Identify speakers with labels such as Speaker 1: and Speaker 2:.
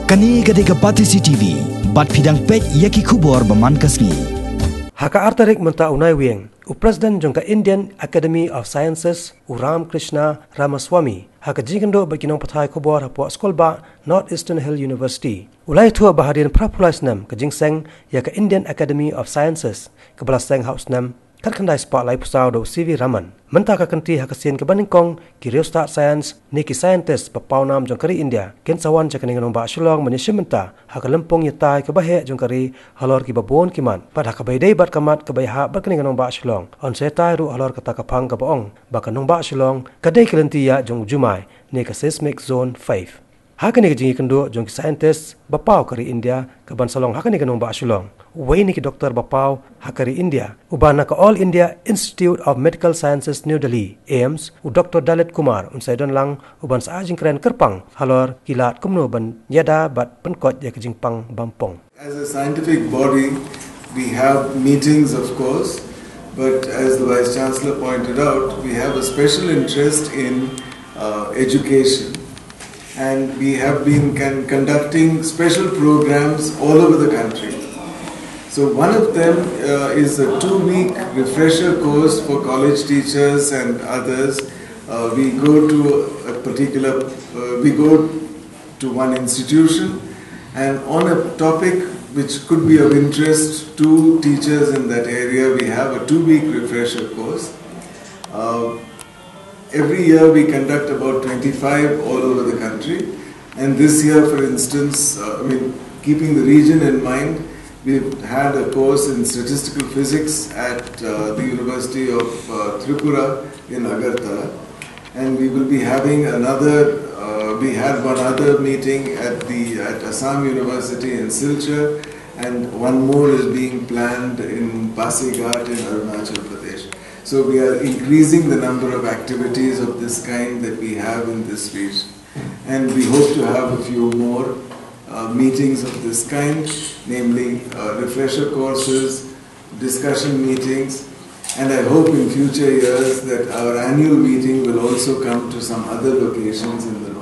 Speaker 1: Kani gadega pati CCTV, bat pidang pej yaki kubor baman kasni.
Speaker 2: Haka artarik menta unai wieng, President jongka Indian Academy of Sciences Ram Krishna Ramaswamy haka jingendo baginong patai kubor hapo skolba North Eastern Hill University. Ulai tua bahadian prapulais nam ke jingseng yaka Indian Academy of Sciences ke belaseng house nam terkendai spotlight pusau do CV Raman. Menta ka kenti haka sien ke baningkong ki Start Science niki scientist papau nam jongkari India ken sawan jakaning Nongbah Shillong menyesya menta haka lempong yetai ke bahe jongkari halor ki babon kiman pad haka baidai bat kamat ke bayha berkening Nongbah Shillong on setai ru halor kata kapang ke boong baka Nongbah Shillong kadai kelenti ya jong jumai ni ke seismic zone 5. Haka ni ke jingi kendo jong scientist bapau kari India ke ban salong haka ni ke Nongbah Shillong. Wei ni ki doktor bapau hakari India ubana ka All India Institute of Medical Sciences New Delhi AIMS u Dr. Dalit Kumar unsai don lang uban sa ajing keren kerpang halor kilat kumno ban yada bat penkot ya kejing pang bampong.
Speaker 3: As a scientific body we have meetings of course, but as the Vice Chancellor pointed out, we have a special interest in education, and we have been conducting special programs all over the country. So one of them is a 2-week refresher course for college teachers and others. We go to one institution, and on a topic which could be of interest to teachers in that area, we have a 2-week refresher course. Every year we conduct about 25 all over the country, and this year, for instance, keeping the region in mind, we've had a course in statistical physics at the University of Tripura in Agartala, and we will be having another. We had one other meeting at Assam University in Silchar, and one more is being planned in Pasighat in Arunachal Pradesh. So we are increasing the number of activities of this kind that we have in this region, and we hope to have a few more meetings of this kind, namely refresher courses, discussion meetings, and I hope in future years that our annual meeting will also come to some other locations in the